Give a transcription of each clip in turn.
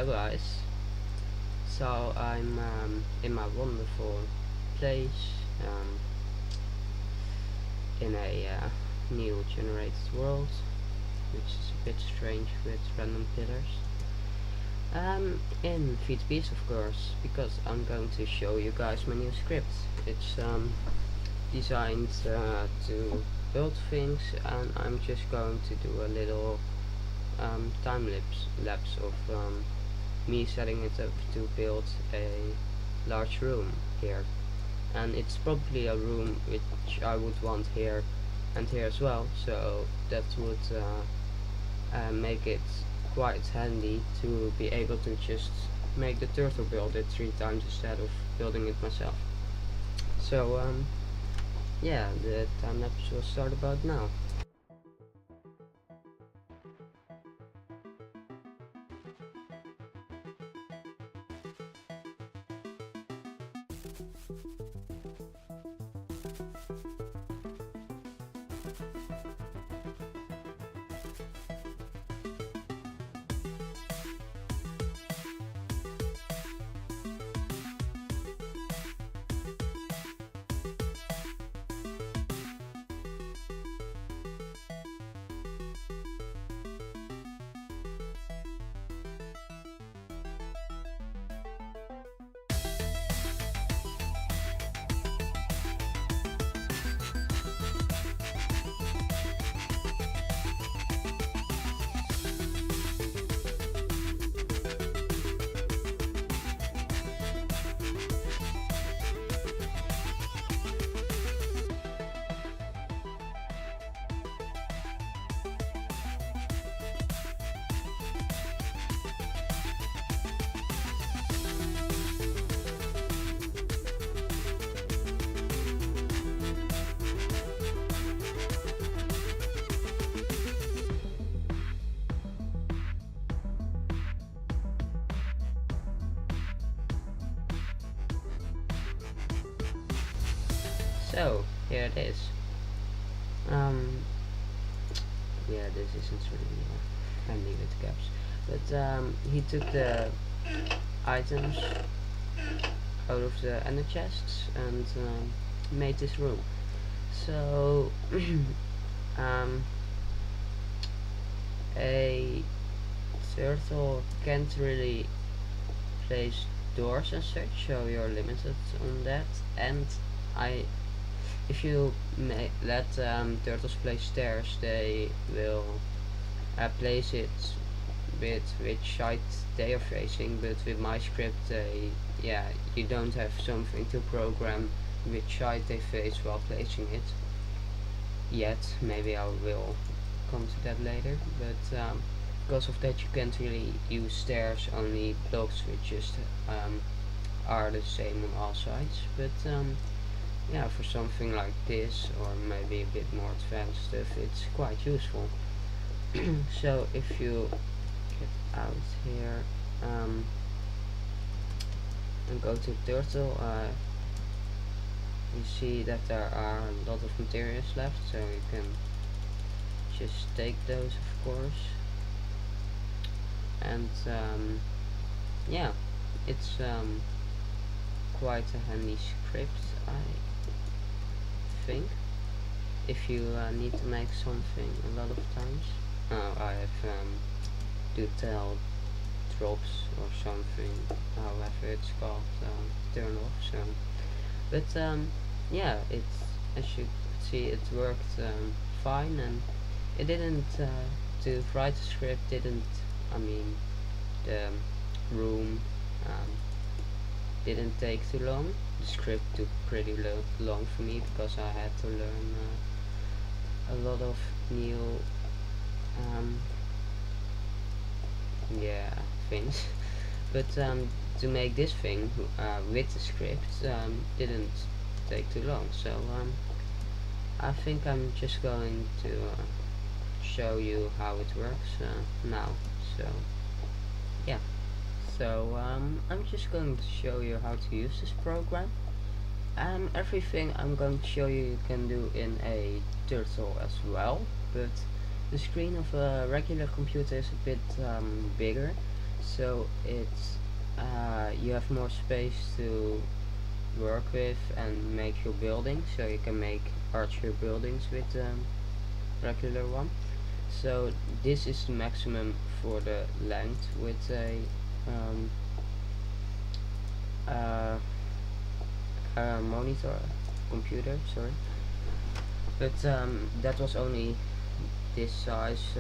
Hello guys, so I'm in my wonderful place in a new generated world, which is a bit strange with random pillars. In VTBs of course, because I'm going to show you guys my new script. It's designed to build things, and I'm just going to do a little time lapse of me setting it up to build a large room here, and it's probably a room which I would want here and here as well, so that would make it quite handy to be able to just make the turtle build it 3 times instead of building it myself. So yeah, the time lapse will start about now. So here it is. Yeah, this isn't really handy with caps, but he took the items out of the ender chests and made this room. So a turtle can't really place doors and such, so you're limited on that. And if you let turtles place stairs, they will place it with which side they are facing, but with my script you don't have something to program which side they face while placing it yet. Maybe I will come to that later, but because of that you can't really use stairs, only blocks which just are the same on all sides. But yeah, for something like this, or maybe a bit more advanced stuff, it's quite useful. So if you get out here and go to turtle, you see that there are a lot of materials left, so you can just take those of course. And yeah, it's quite a handy script, I think, if you need to make something a lot of times. I have do tell drops or something, however it's called, turn off. So, but yeah, it's, as you could see, it worked fine, and it didn't to write the script didn't, I mean, the room didn't take too long. The script took pretty long for me because I had to learn a lot of new things. But to make this thing with the script didn't take too long. So I think I'm just going to show you how it works now. So yeah. So I'm just going to show you how to use this program. Everything I'm going to show you can do in a turtle as well, but the screen of a regular computer is a bit bigger, so it's you have more space to work with and make your buildings, so you can make archer buildings with regular one. So this is the maximum for the length with a uh, monitor computer, sorry. But that was only this size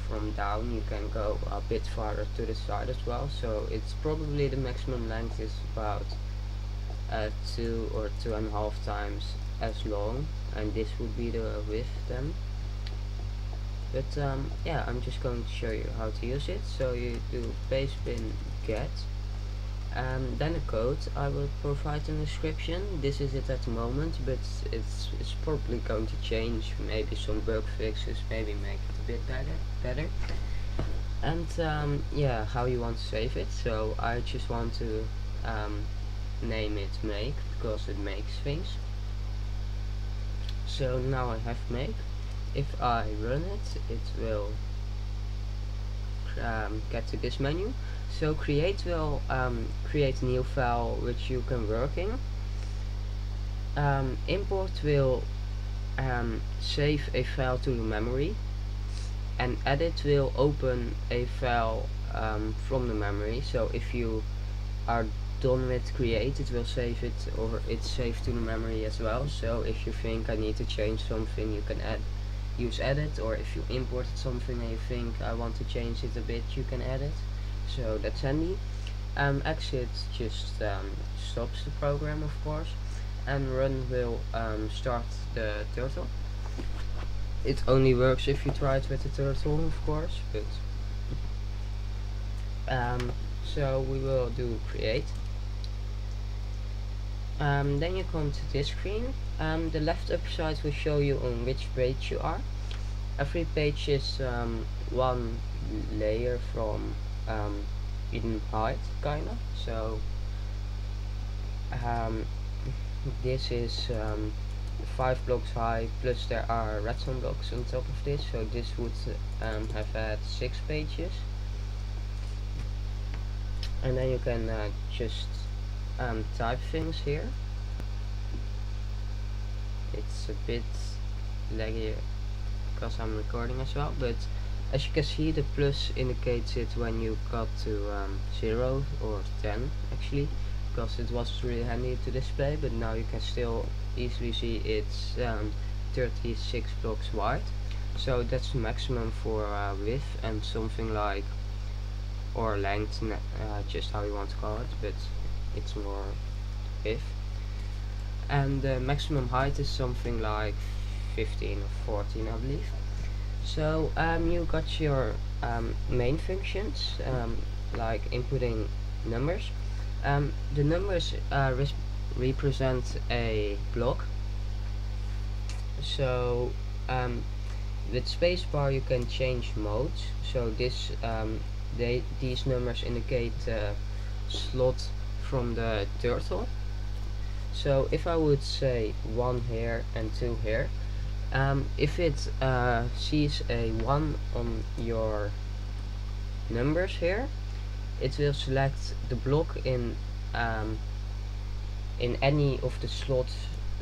from down. You can go a bit farther to the side as well, so it's probably the maximum length is about 2 or 2.5 times as long, and this would be the width then. But yeah, I'm just going to show you how to use it. So you do pastebin get, then the code I will provide in the description. This is it at the moment, but it's probably going to change. Maybe some bug fixes, maybe make it a bit better. And yeah, how you want to save it. So I just want to name it make, because it makes things. So now I have make. If I run it, it will get to this menu. So create will create a new file which you can work in. Import will save a file to the memory, and edit will open a file from the memory. So if you are done with create, it will save it, or it's saved to the memory as well. So if you think I need to change something, you can use edit, or if you imported something and you think I want to change it a bit, you can edit. So that's handy. Exit just stops the program, of course, and run will start the turtle. It only works if you try it with the turtle, of course, but so we will do create. Then you come to this screen. The left upper side will show you on which page you are. Every page is one layer from in height, kinda. So this is 5 blocks high, plus there are redstone blocks on top of this. So this would have had 6 pages. And then you can just type things here. It's a bit laggy because I'm recording as well, but as you can see, the plus indicates it when you got to 0 or 10 actually, because it was really handy to display, but now you can still easily see it's 36 blocks wide. So that's the maximum for width, and something like, or length, just how you want to call it, but it's more width. And the maximum height is something like 15 or 14, I believe. So you got your main functions, like inputting numbers. The numbers represent a block. So with spacebar you can change modes. So this these numbers indicate slot from the turtle. So if I would say 1 here and 2 here, if it sees a 1 on your numbers here, it will select the block in any of the slots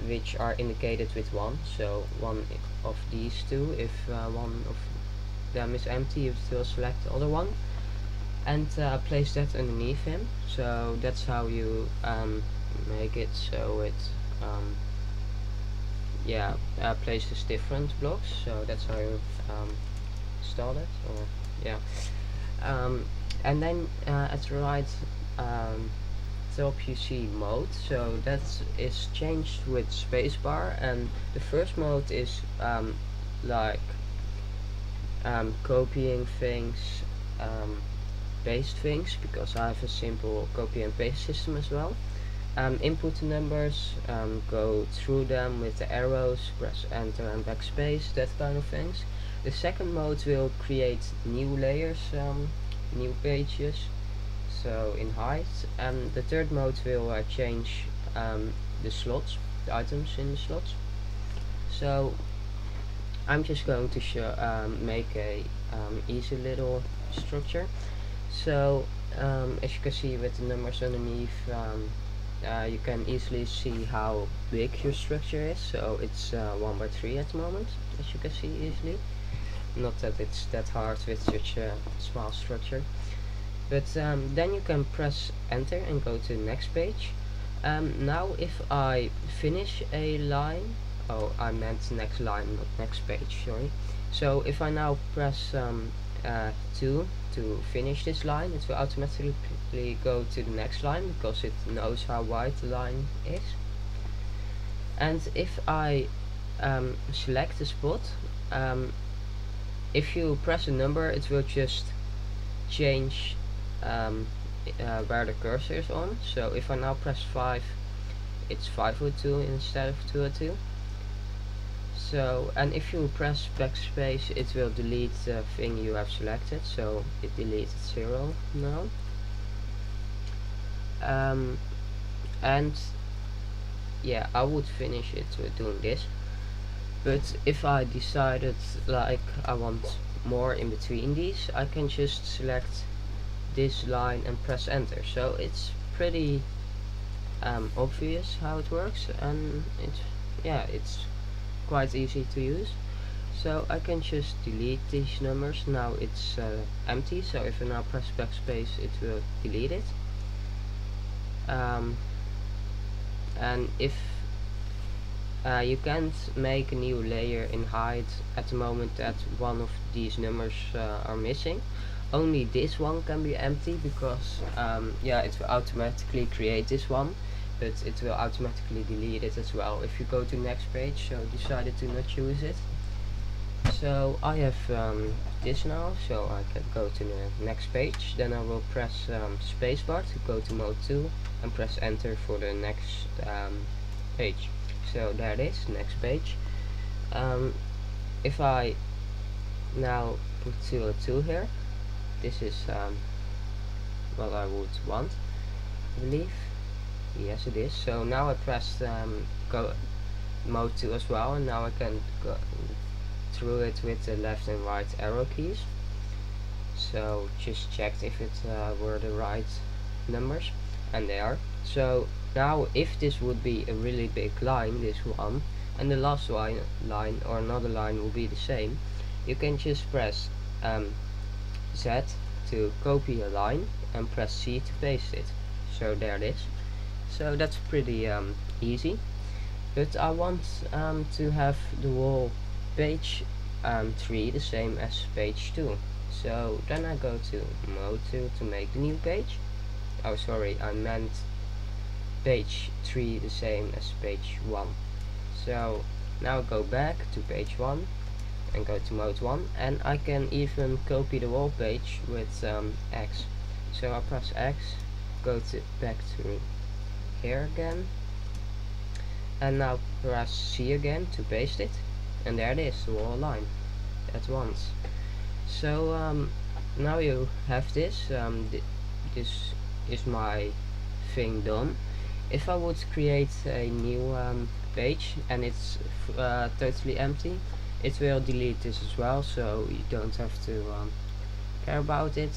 which are indicated with 1. So one of these two, if one of them is empty, it will select the other one and place that underneath him. So that's how you make it so it places different blocks. So that's how you install it, or yeah. And then at the right top you see mode. So that is changed with spacebar, and the first mode is like copying things, paste things, because I have a simple copy and paste system as well. Input the numbers, go through them with the arrows, press enter and backspace, that kind of things. The second mode will create new layers, new pages, so in height. And the third mode will change the slots, the items in the slots. So I'm just going to show, make a easy little structure. So as you can see with the numbers underneath, you can easily see how big your structure is. So it's 1 by 3 at the moment, as you can see easily. Not that it's that hard with such a small structure. But then you can press enter and go to the next page. Now if I finish a line, oh, I meant next line, not next page, sorry. So if I now press 2 to finish this line, it will automatically go to the next line because it knows how wide the line is. And if I select the spot, if you press a number, it will just change where the cursor is on. So if I now press 5, it's 502 instead of 202. So, and if you press backspace, it will delete the thing you have selected. So it deleted 0 now. And yeah, I would finish it with doing this. But if I decided like I want more in between these, I can just select this line and press enter. So it's pretty obvious how it works, and it's quite easy to use. So I can just delete these numbers. Now it's empty, so if I now press backspace, it will delete it. And if you can't make a new layer in height at the moment that one of these numbers are missing. Only this one can be empty because it will automatically create this one, but it will automatically delete it as well if you go to the next page. So decided to not use it. So I have this now, so I can go to the next page. Then I will press spacebar to go to mode 2 and press enter for the next page. So there it is, next page. If I now put 202 here, this is what I would want, I believe. Yes, it is. So now I pressed go mode 2 as well, and now I can go through it with the left and right arrow keys. So just checked if it were the right numbers, and they are. So now if this would be a really big line, this one, and the last line or another line will be the same, you can just press Z to copy a line and press C to paste it. So there it is. So that's pretty easy. But I want to have the whole page 3 the same as page 2. So then I go to mode 2 to make the new page. Oh, sorry, I meant page 3 the same as page 1. So now go back to page 1 and go to mode 1, and I can even copy the whole page with X. So I press X, go back to here again, and now press C again to paste it, and there it is, the whole line at once. So now you have this. This is my thing done. If I would create a new page and it's totally empty, it will delete this as well, so you don't have to care about it.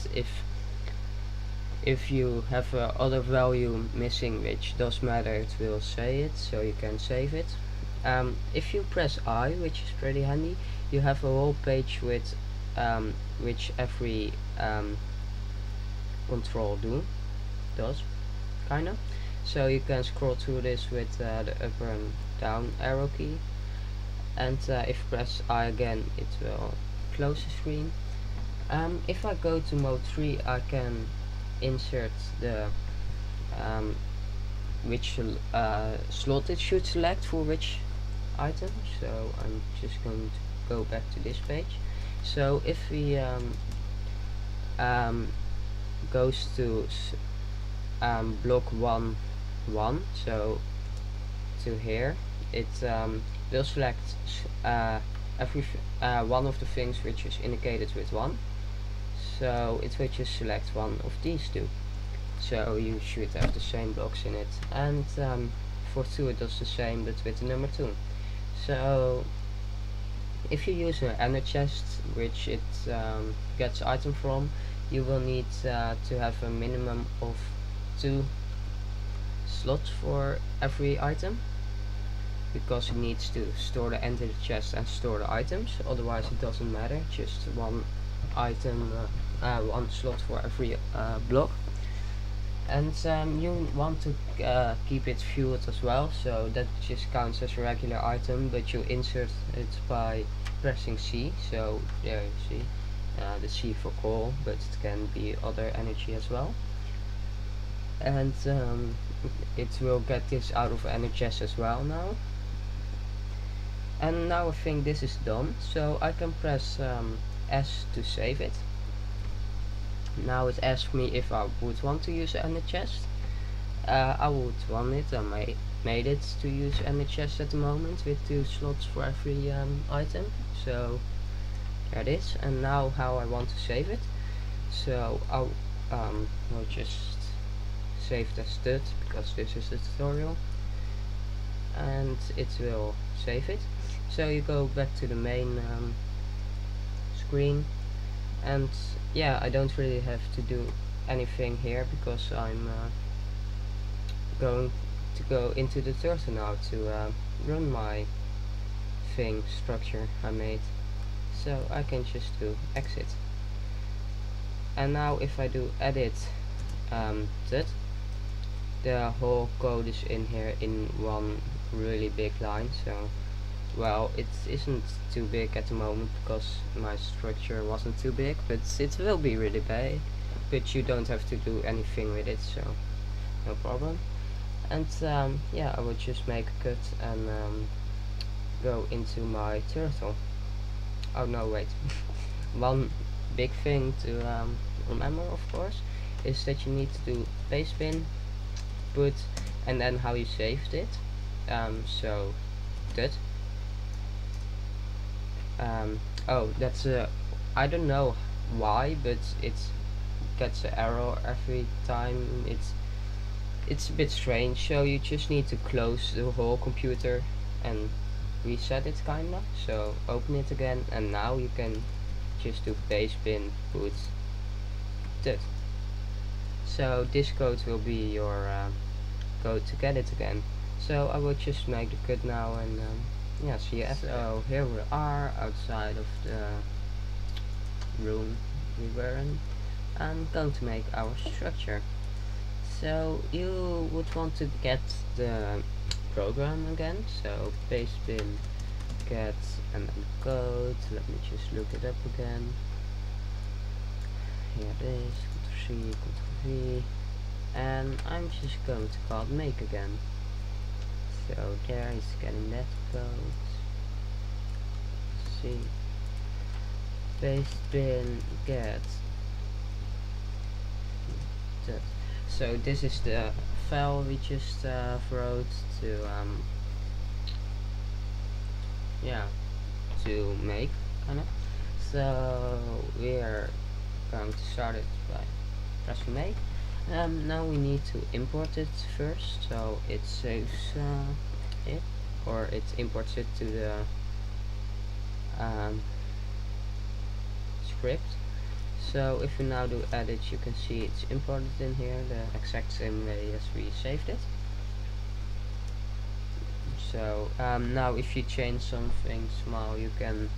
If you have other value missing which does matter, it will say it, so you can save it. If you press I, which is pretty handy, you have a whole page with which every control does, kinda. So you can scroll through this with the up and down arrow key, and if you press I again, it will close the screen. If I go to mode 3, I can insert the which slot it should select for which item. So I'm just going to go back to this page. So if we goes to block 1, so to here, it will select every one of the things which is indicated with 1. So it will just select one of these two. So you should have the same blocks in it, and for 2 it does the same, but with the number 2. So if you use an ender chest, which it gets item from, you will need to have a minimum of 2 slots for every item, because it needs to store the enter the chest and store the items, otherwise it doesn't matter, just one item, one slot for every block. And you want to keep it fueled as well, so that just counts as a regular item, but you insert it by pressing C. So there you see the C for coal, but it can be other energy as well. And it will get this out of NHS as well now. And now I think this is done, so I can press S to save it. Now it asks me if I would want to use NHS. I would want it. I made it to use NHS at the moment with 2 slots for every item. So there it is. And now how I want to save it. So I'll just save it as tut, because this is the tutorial, and it will save it. So you go back to the main screen, and yeah, I don't really have to do anything here, because I'm going to go into the turtle now to run my structure I made. So I can just do exit. And now if I do edit tut, the whole code is in here in one really big line. So well, it isn't too big at the moment because my structure wasn't too big, but it will be really big, but you don't have to do anything with it, so no problem. And yeah, I will just make a cut and go into my turtle. Oh no, wait. One big thing to remember, of course, is that you need to do pastebin, put, and then how you saved it. So that oh, that's I don't know why, but it gets an error every time. It's a bit strange, so you just need to close the whole computer and reset it kinda. So open it again, and now you can just do pastebin put that. So this code will be your code to get it again. So I will just make the cut now, and yeah, see you. So here we are outside of the room we were in. I'm going to make our structure. So you would want to get the program again. So pastebin get and then code. Let me just look it up again. Here it is. Ctrl C, Ctrl V, and I'm just going to call it make again. So there is getting that code. Let's see. Pastebin get that. So this is the file we just wrote to yeah, to make kinda. So we're going to start it by pressing make. Now we need to import it first, so it saves it, or it imports it to the script. So if we now do edit, you can see it's imported in here the exact same way as we saved it. So now if you change something small, you can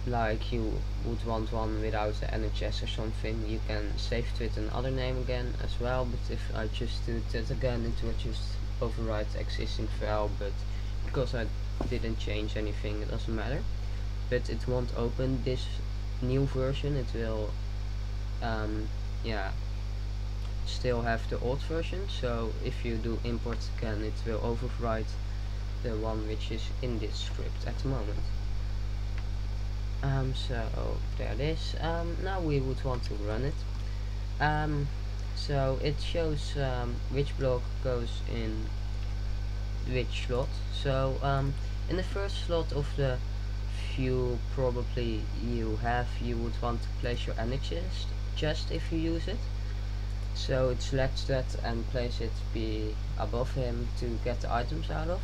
like you would want one without the NHS or something, you can save it with another name again as well. But if I just do that again, it will just overwrite the existing file, but because I didn't change anything, it doesn't matter. But it won't open this new version, it will yeah, still have the old version. So if you do import again, it will overwrite the one which is in this script at the moment. So there it is. Now we would want to run it. So it shows which block goes in which slot. So in the first slot of the few probably you would want to place your NHS just if you use it. So it selects that and place it be above him to get the items out of.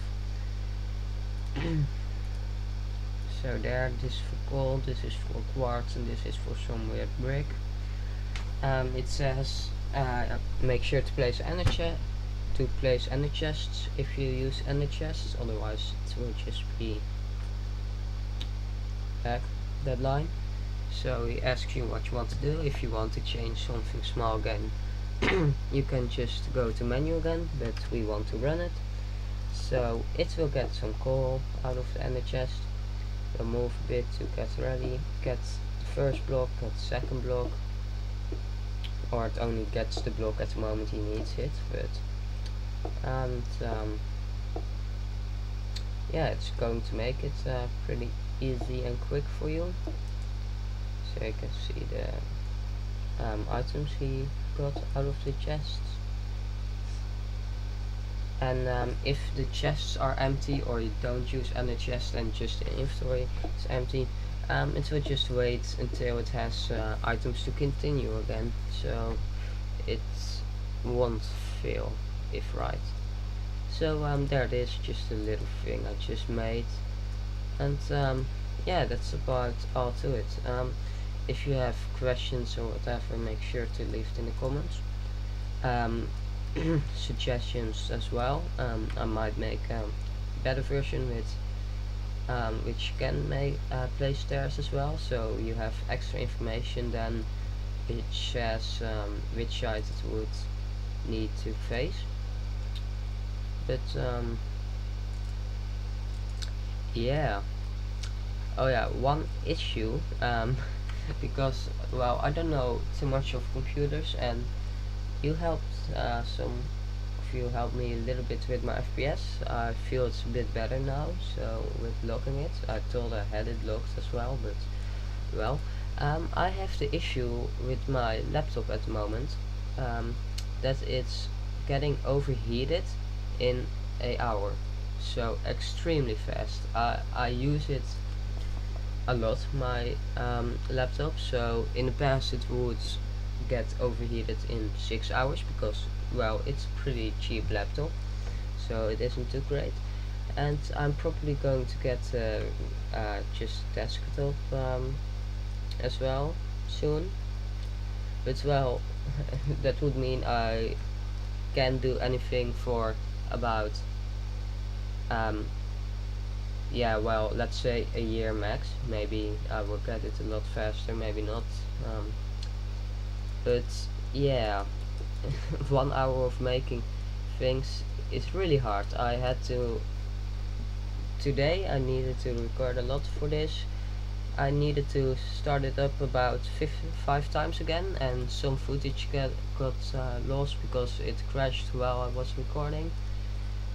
So there, this is for coal, this is for quartz, and this is for some weird brick. It says make sure to place any chests if you use any chests, otherwise it will just be back that line. So he asks you what you want to do. If you want to change something small again, you can just go to menu again, but we want to run it. So it will get some coal out of the ender chest. We'll move a bit to get ready, get the first block, get the second block, or it only gets the block at the moment he needs it, but and yeah, it's going to make it pretty easy and quick for you. So you can see the items he got out of the chests. And if the chests are empty or you don't use any chest and just the inventory is empty, it will just wait until it has items to continue again, so it won't fail if right. So there it is, just a little thing I just made, and yeah, that's about all to it. If you have questions or whatever, make sure to leave it in the comments. Suggestions as well. I might make a better version with which can make place stairs as well, so you have extra information than it says which side it would need to face. But yeah. Oh yeah, one issue, because well, I don't know too much of computers, and you helped some of you helped me a little bit with my FPS. I feel it's a bit better now, so with locking it. I thought I had it locked as well, but well, I have the issue with my laptop at the moment, that it's getting overheated in an hour, so extremely fast. I use it a lot, my laptop, so in the past it would get overheated in 6 hours because well, it's a pretty cheap laptop, so it isn't too great. And I'm probably going to get just desktop as well soon, but well, that would mean I can't do anything for about yeah, well, let's say a year max. Maybe I will get it a lot faster, maybe not, but yeah. 1 hour of making things is really hard. I had to today I needed to record a lot for this. I needed to start it up about 5 times again, and some footage got lost because it crashed while I was recording,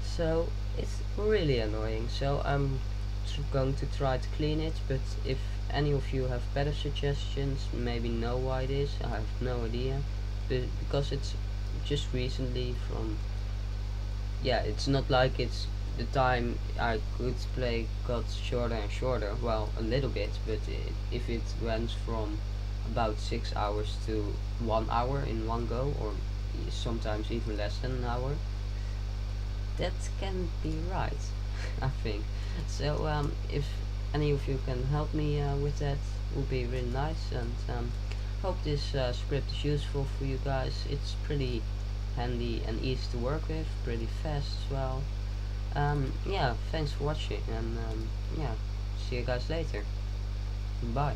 so it's really annoying. So I'm going to try to clean it, but if any of you have better suggestions, maybe know why it is, I have no idea, but because it's just recently from, yeah, it's not like it's the time I could play got shorter and shorter, well, a little bit, but if it went from about 6 hours to 1 hour in one go, or sometimes even less than an hour, that can be right. I think so. If any of you can help me with that, would be really nice, and hope this script is useful for you guys. It's pretty handy and easy to work with, pretty fast as well. Yeah, thanks for watching, and yeah, see you guys later. Bye.